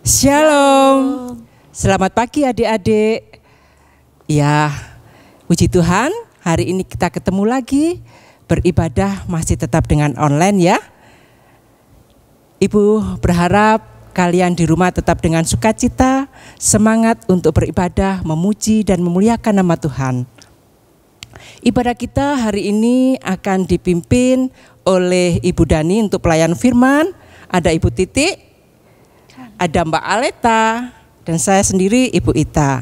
Shalom. Selamat pagi adik-adik. Ya, puji Tuhan, hari ini kita ketemu lagi beribadah masih tetap dengan online ya. Ibu berharap kalian di rumah tetap dengan sukacita, semangat untuk beribadah, memuji dan memuliakan nama Tuhan. Ibadah kita hari ini akan dipimpin oleh Ibu Dani untuk pelayan firman, ada Ibu Titik, ada Mbak Aleta, dan saya sendiri Ibu Ita.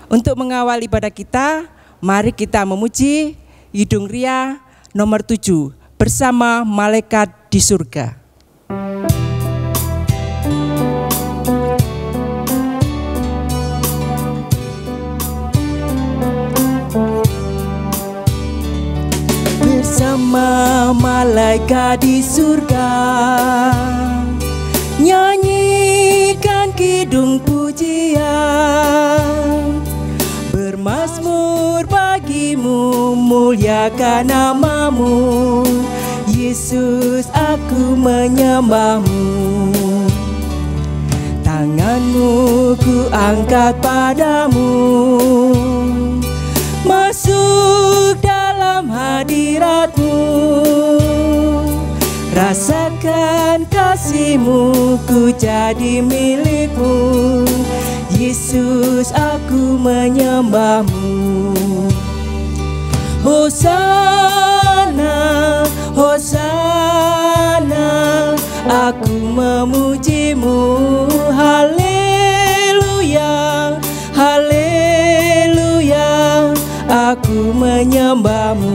Untuk mengawal ibadah kita, mari kita memuji Yidung Ria nomor 7 bersama Malaikat di Surga. Bersama malaikat di surga, nyanyikan kidung pujian, bermazmur bagimu, muliakan namamu, Yesus aku menyembahmu. Tanganmu ku angkat padamu, masuk dalam hadiratmu, rasakan kasih-Mu, ku jadi milik-Mu, Yesus aku menyembah-Mu. Hosana, Hosana, aku memuji-Mu, haleluya, haleluya, aku menyembah-Mu.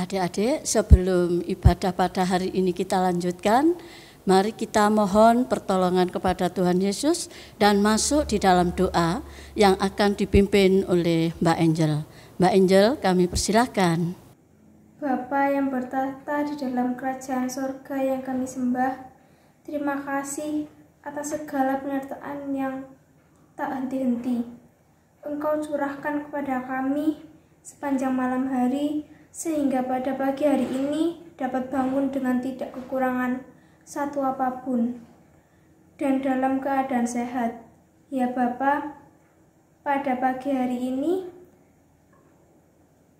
Adik-adik, sebelum ibadah pada hari ini kita lanjutkan, mari kita mohon pertolongan kepada Tuhan Yesus dan masuk di dalam doa yang akan dipimpin oleh Mbak Angel. Mbak Angel, kami persilahkan. Bapa yang bertahta di dalam kerajaan surga yang kami sembah, terima kasih atas segala penyertaan yang tak henti-henti. Engkau curahkan kepada kami sepanjang malam hari, sehingga pada pagi hari ini dapat bangun dengan tidak kekurangan satu apapun dan dalam keadaan sehat. Ya Bapa, pada pagi hari ini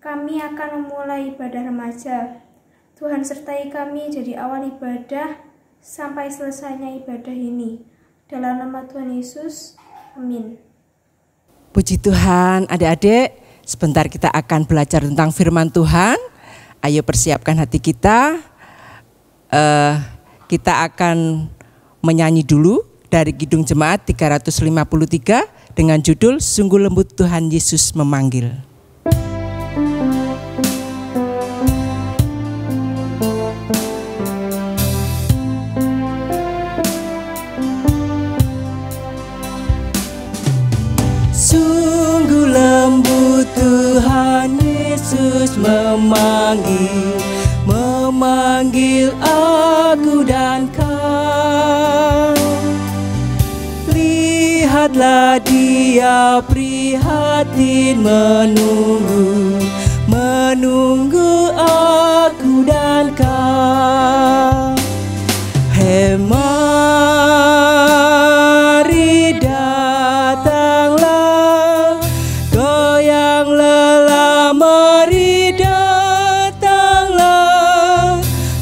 kami akan memulai ibadah remaja. Tuhan sertai kami dari awal ibadah sampai selesainya ibadah ini. Dalam nama Tuhan Yesus, amin. Puji Tuhan, adik-adik. Sebentar kita akan belajar tentang firman Tuhan. Ayo persiapkan hati kita. Kita akan menyanyi dulu dari Kidung Jemaat 353 dengan judul Sungguh Lembut Tuhan Yesus Memanggil. Sungguh lembut Tuhan Yesus memanggil aku dan kau. Lihatlah Dia prihatin menunggu aku dan kau. Mari datanglah, kau yang lelah, mari datanglah.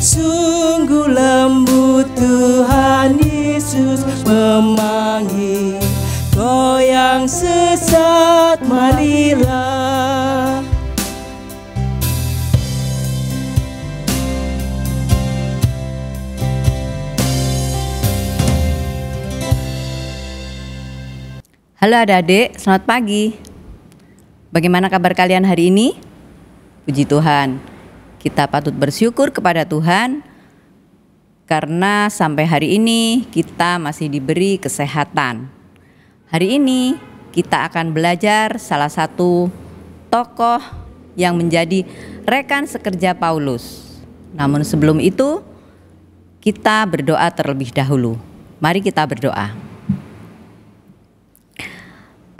Sungguh lembut Tuhan Yesus memanggil, kau yang sesat, marilah. Halo adik-adik, selamat pagi. Bagaimana kabar kalian hari ini? Puji Tuhan, kita patut bersyukur kepada Tuhan karena sampai hari ini kita masih diberi kesehatan. Hari ini kita akan belajar salah satu tokoh yang menjadi rekan sekerja Paulus. Namun sebelum itu, kita berdoa terlebih dahulu. Mari kita berdoa.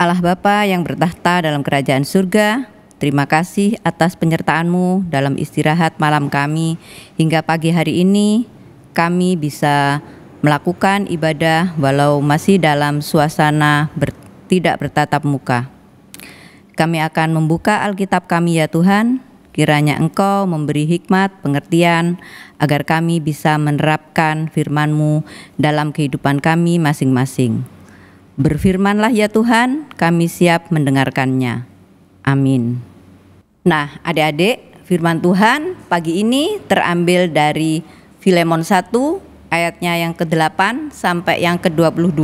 Allah Bapa yang bertahta dalam kerajaan surga, terima kasih atas penyertaan-Mu dalam istirahat malam kami hingga pagi hari ini. Kami bisa melakukan ibadah walau masih dalam suasana tidak bertatap muka. Kami akan membuka Alkitab kami ya Tuhan, kiranya Engkau memberi hikmat, pengertian, agar kami bisa menerapkan firman-Mu dalam kehidupan kami masing-masing. Berfirmanlah ya Tuhan, kami siap mendengarkannya. Amin. Nah, adik-adik, firman Tuhan pagi ini terambil dari Filemon 1 ayatnya yang ke-8 sampai yang ke-22.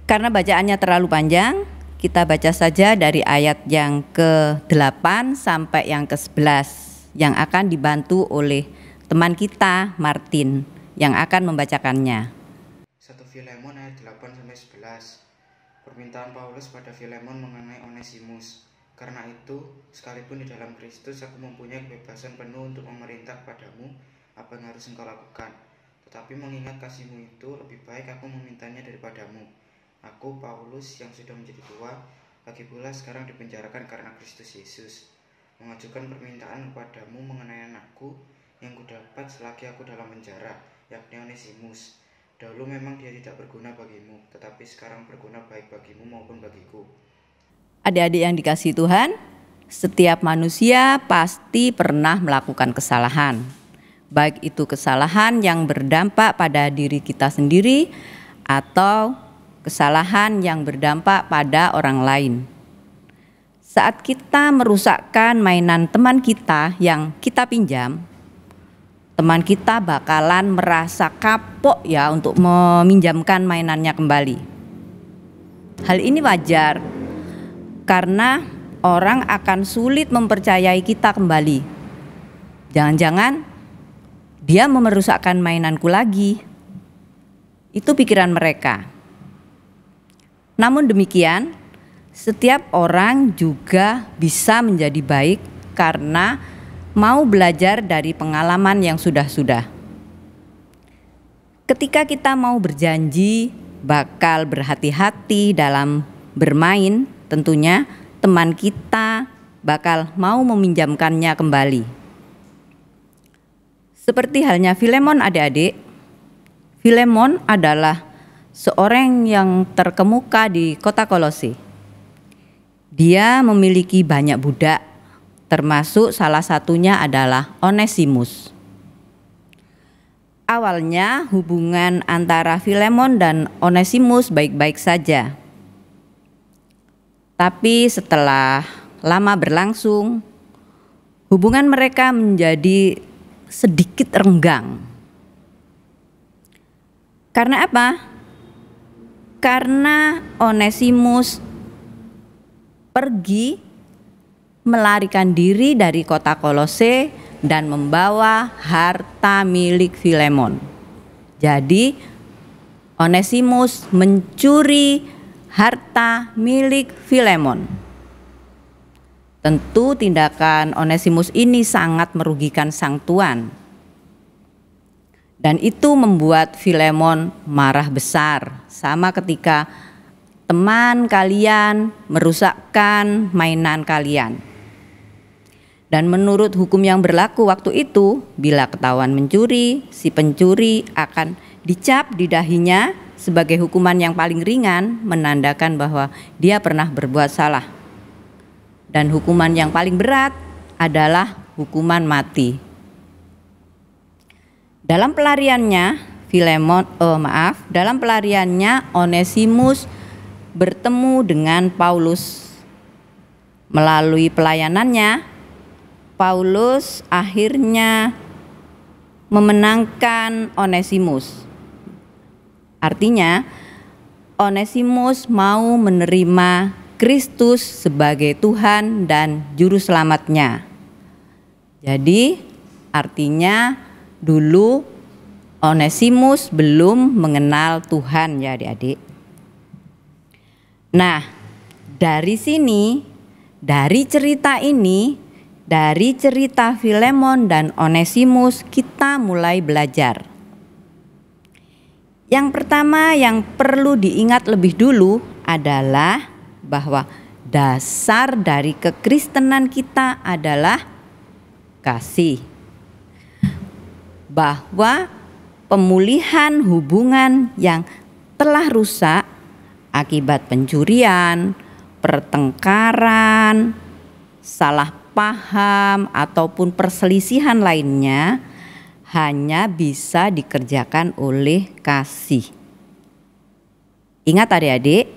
Karena bacaannya terlalu panjang, kita baca saja dari ayat yang ke-8 sampai yang ke-11 yang akan dibantu oleh teman kita Martin yang akan membacakannya. 1 Filemon ayat 8-11. Permintaan Paulus pada Filemon mengenai Onesimus. Karena itu, sekalipun di dalam Kristus aku mempunyai kebebasan penuh untuk memerintah padamu apa yang harus engkau lakukan. Tetapi mengingat kasihmu itu, lebih baik aku memintanya daripadamu. Aku, Paulus, yang sudah menjadi tua, lagi pula sekarang dipenjarakan karena Kristus Yesus, mengajukan permintaan kepadamu mengenai anakku yang kudapat selagi aku dalam penjara, yakni Onesimus. Dahulu memang dia tidak berguna bagimu, tetapi sekarang berguna baik bagimu maupun bagiku. Adik-adik yang dikasihi Tuhan, setiap manusia pasti pernah melakukan kesalahan. Baik itu kesalahan yang berdampak pada diri kita sendiri atau kesalahan yang berdampak pada orang lain. Saat kita merusakkan mainan teman kita yang kita pinjam, teman kita bakalan merasa kapok ya untuk meminjamkan mainannya kembali. Hal ini wajar karena orang akan sulit mempercayai kita kembali. Jangan-jangan dia merusakkan mainanku lagi. Itu pikiran mereka. Namun demikian, setiap orang juga bisa menjadi baik karena mau belajar dari pengalaman yang sudah-sudah. Ketika kita mau berjanji bakal berhati-hati dalam bermain, tentunya teman kita bakal mau meminjamkannya kembali. Seperti halnya Filemon adik-adik, Filemon adalah seorang yang terkemuka di kota Kolose. Dia memiliki banyak budak, termasuk salah satunya adalah Onesimus. Awalnya hubungan antara Filemon dan Onesimus baik-baik saja. Tapi setelah lama berlangsung, hubungan mereka menjadi sedikit renggang. Karena apa? Karena Onesimus pergi melarikan diri dari kota Kolose dan membawa harta milik Filemon. Jadi Onesimus mencuri harta milik Filemon. Tentu tindakan Onesimus ini sangat merugikan sang tuan. Dan itu membuat Filemon marah besar, sama ketika teman kalian merusakkan mainan kalian. Dan menurut hukum yang berlaku waktu itu, bila ketahuan mencuri, si pencuri akan dicap di dahinya sebagai hukuman yang paling ringan, menandakan bahwa dia pernah berbuat salah. Dan hukuman yang paling berat adalah hukuman mati. Dalam pelariannya, dalam pelariannya Onesimus bertemu dengan Paulus. Melalui pelayanannya, Paulus akhirnya memenangkan Onesimus. Artinya, Onesimus mau menerima Kristus sebagai Tuhan dan Juru Selamatnya. Jadi, artinya dulu Onesimus belum mengenal Tuhan ya adik-adik. Nah, dari sini, dari cerita ini, dari cerita Filemon dan Onesimus kita mulai belajar. Yang pertama yang perlu diingat lebih dulu adalah bahwa dasar dari kekristenan kita adalah kasih. Bahwa pemulihan hubungan yang telah rusak akibat pencurian, pertengkaran, salah paham ataupun perselisihan lainnya hanya bisa dikerjakan oleh kasih. Ingat adik-adik,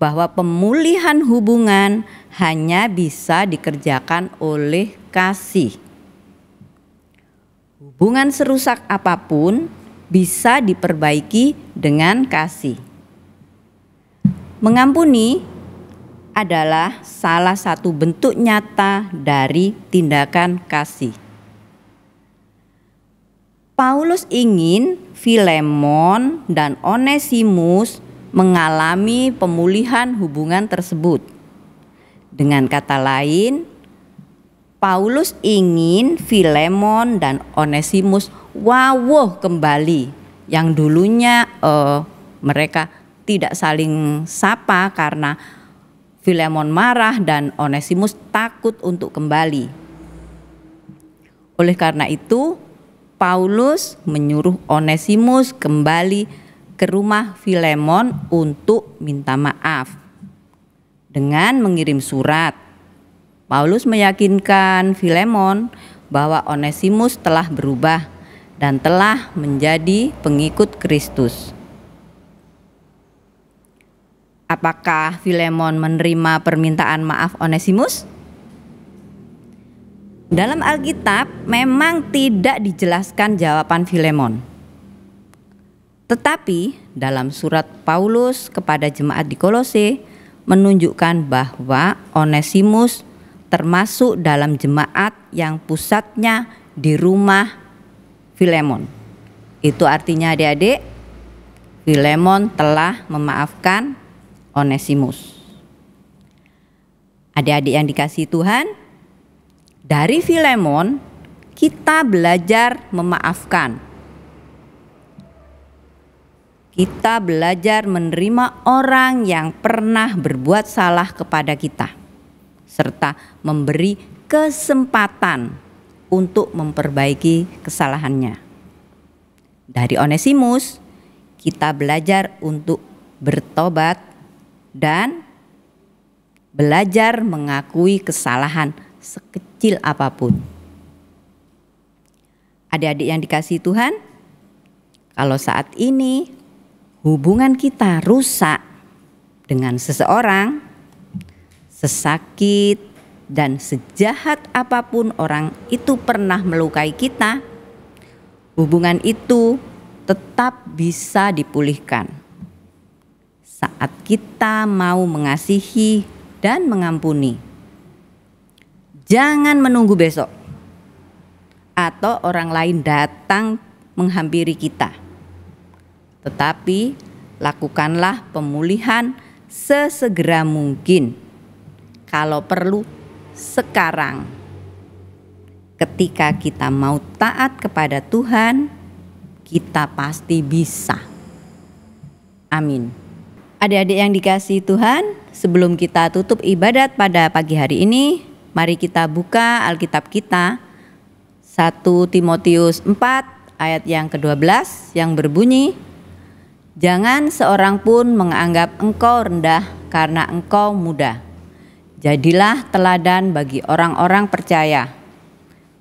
bahwa pemulihan hubungan hanya bisa dikerjakan oleh kasih. Hubungan serusak apapun bisa diperbaiki dengan kasih. Mengampuni adalah salah satu bentuk nyata dari tindakan kasih. Paulus ingin Filemon dan Onesimus mengalami pemulihan hubungan tersebut. Dengan kata lain, Paulus ingin Filemon dan Onesimus wawuh kembali yang dulunya mereka tidak saling sapa karena Filemon marah dan Onesimus takut untuk kembali. Oleh karena itu, Paulus menyuruh Onesimus kembali ke rumah Filemon untuk minta maaf. Dengan mengirim surat, Paulus meyakinkan Filemon bahwa Onesimus telah berubah dan telah menjadi pengikut Kristus. Apakah Filemon menerima permintaan maaf Onesimus? Dalam Alkitab memang tidak dijelaskan jawaban Filemon. Tetapi dalam surat Paulus kepada jemaat di Kolose menunjukkan bahwa Onesimus termasuk dalam jemaat yang pusatnya di rumah Filemon. Itu artinya adik-adik, Filemon telah memaafkan Onesimus. Adik-adik yang dikasihi Tuhan, dari Filemon kita belajar memaafkan. Kita belajar menerima orang yang pernah berbuat salah kepada kita, serta memberi kesempatan untuk memperbaiki kesalahannya. Dari Onesimus, kita belajar untuk bertobat dan belajar mengakui kesalahan sekecil apapun. Adik-adik yang dikasihi Tuhan, kalau saat ini hubungan kita rusak dengan seseorang, sesakit dan sejahat apapun orang itu pernah melukai kita, hubungan itu tetap bisa dipulihkan saat kita mau mengasihi dan mengampuni. Jangan menunggu besok atau orang lain datang menghampiri kita. Tetapi lakukanlah pemulihan sesegera mungkin. Kalau perlu sekarang. Ketika kita mau taat kepada Tuhan, kita pasti bisa. Amin. Adik-adik yang dikasihi Tuhan, sebelum kita tutup ibadat pada pagi hari ini, mari kita buka Alkitab kita 1 Timotius 4 ayat yang ke-12 yang berbunyi, "Jangan seorang pun menganggap engkau rendah karena engkau muda. Jadilah teladan bagi orang-orang percaya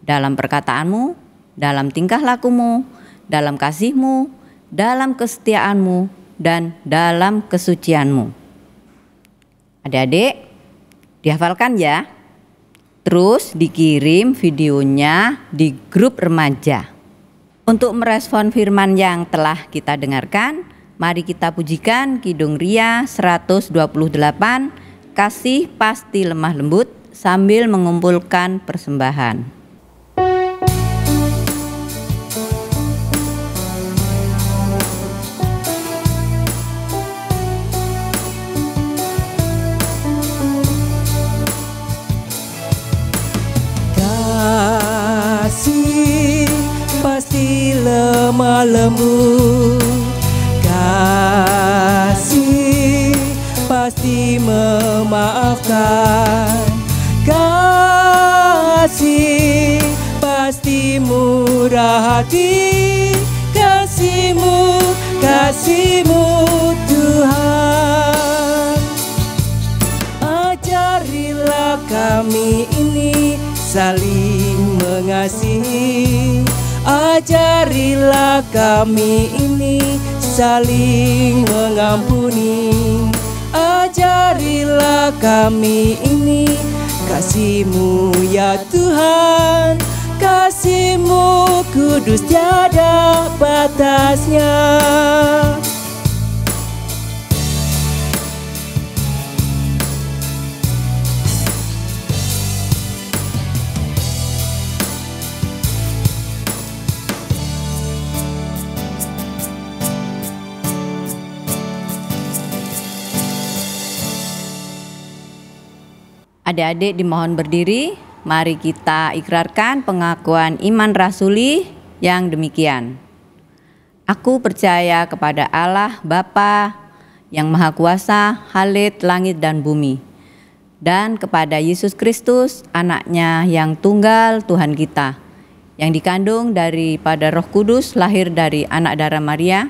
dalam perkataanmu, dalam tingkah lakumu, dalam kasihmu, dalam kesetiaanmu, dan dalam kesucianmu." Adik-adik, dihafalkan ya. Terus dikirim videonya di grup remaja. Untuk merespon firman yang telah kita dengarkan, mari kita pujikan Kidung Ria 128, Kasih Pasti Lemah Lembut, sambil mengumpulkan persembahan. lembut. Kasih pasti memaafkan. Kasih pasti murah hati. Kasih-Mu, kasih-Mu Tuhan. Ajarilah kami ini saling mengasihi. Ajarilah kami ini saling mengampuni. Ajarilah kami ini kasih-Mu ya Tuhan. Kasih-Mu kudus tiada batasnya. Adik-adik dimohon berdiri, mari kita ikrarkan pengakuan iman rasuli yang demikian. Aku percaya kepada Allah Bapa yang Maha Kuasa, Khalid langit dan bumi, dan kepada Yesus Kristus, anaknya yang tunggal Tuhan kita, yang dikandung daripada Roh Kudus, lahir dari anak darah Maria,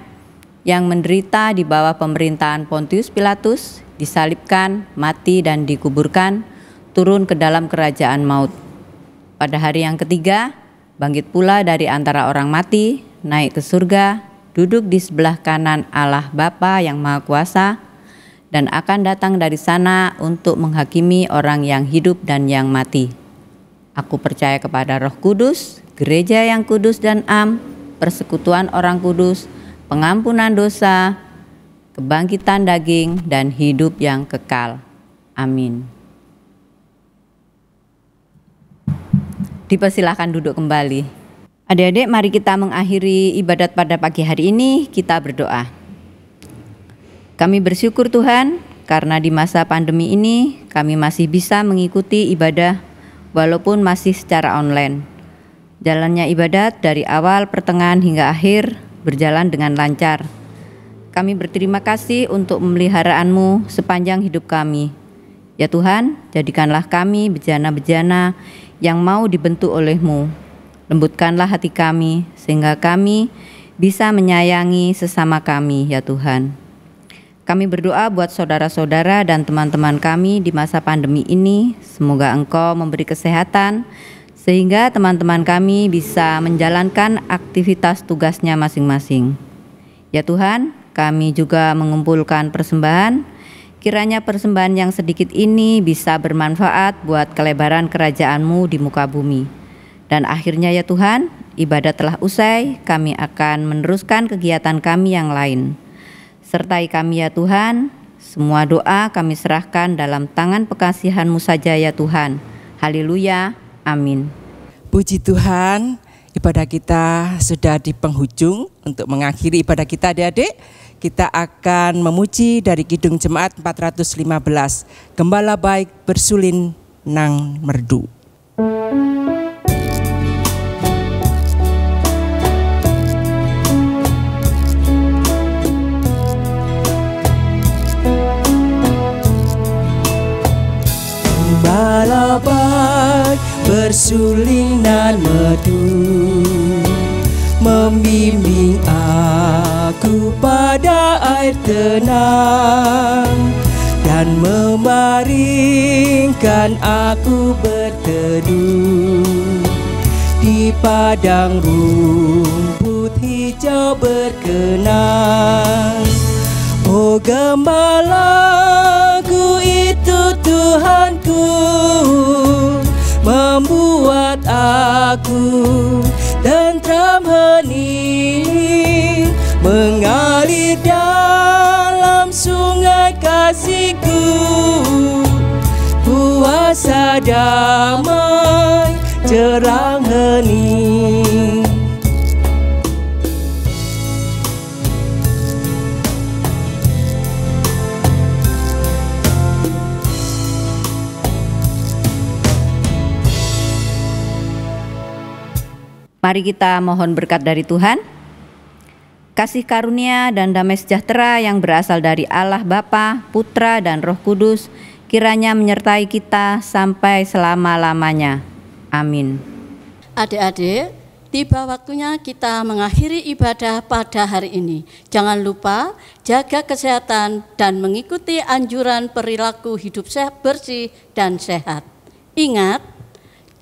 yang menderita di bawah pemerintahan Pontius Pilatus, disalibkan, mati dan dikuburkan, turun ke dalam kerajaan maut. Pada hari yang ketiga, bangkit pula dari antara orang mati, naik ke surga, duduk di sebelah kanan Allah Bapa yang Maha Kuasa, dan akan datang dari sana untuk menghakimi orang yang hidup dan yang mati. Aku percaya kepada Roh Kudus, gereja yang kudus dan am, persekutuan orang kudus, pengampunan dosa, kebangkitan daging, dan hidup yang kekal. Amin. Dipersilahkan duduk kembali. Adik-adik, mari kita mengakhiri ibadat pada pagi hari ini. Kita berdoa. Kami bersyukur Tuhan, karena di masa pandemi ini kami masih bisa mengikuti ibadah walaupun masih secara online. Jalannya ibadat dari awal, pertengahan hingga akhir berjalan dengan lancar. Kami berterima kasih untuk pemeliharaanmu sepanjang hidup kami. Ya Tuhan, jadikanlah kami bejana-bejana yang mau dibentuk oleh-Mu. Lembutkanlah hati kami, sehingga kami bisa menyayangi sesama kami, ya Tuhan. Kami berdoa buat saudara-saudara dan teman-teman kami di masa pandemi ini. Semoga Engkau memberi kesehatan, sehingga teman-teman kami bisa menjalankan aktivitas tugasnya masing-masing. Ya Tuhan, kami juga mengumpulkan persembahan. Kiranya persembahan yang sedikit ini bisa bermanfaat buat kelebaran kerajaan-Mu di muka bumi. Dan akhirnya ya Tuhan, ibadat telah usai, kami akan meneruskan kegiatan kami yang lain. Sertai kami ya Tuhan, semua doa kami serahkan dalam tangan pekasihan-Mu saja ya Tuhan. Haleluya, amin. Puji Tuhan, ibadah kita sudah di penghujung. Untuk mengakhiri ibadah kita adik-adik, kita akan memuji dari Kidung Jemaat 415, Gembala Baik Bersulin Nang Merdu. Gembala baik bersulin nan merdu, membimbing aku pada air tenang, dan membaringkan aku berteduh di padang rumput hijau berkenan. Oh gembalaku itu Tuhanku, membuat aku tentram hening, mengalir dalam sungai kasih-Ku, kuasa damai cerang hening. Mari kita mohon berkat dari Tuhan. kasih karunia dan damai sejahtera yang berasal dari Allah Bapa, Putra, dan Roh Kudus kiranya menyertai kita sampai selama-lamanya. Amin. Adik-adik, tiba waktunya kita mengakhiri ibadah pada hari ini. Jangan lupa jaga kesehatan dan mengikuti anjuran perilaku hidup bersih dan sehat. Ingat,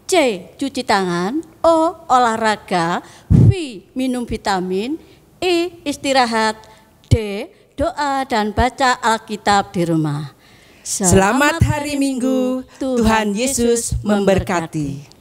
C. Cuci tangan, O. Olahraga, V. Minum vitamin, E. Istirahat, D. Doa dan baca Alkitab di rumah. Selamat hari Minggu, Tuhan Yesus memberkati.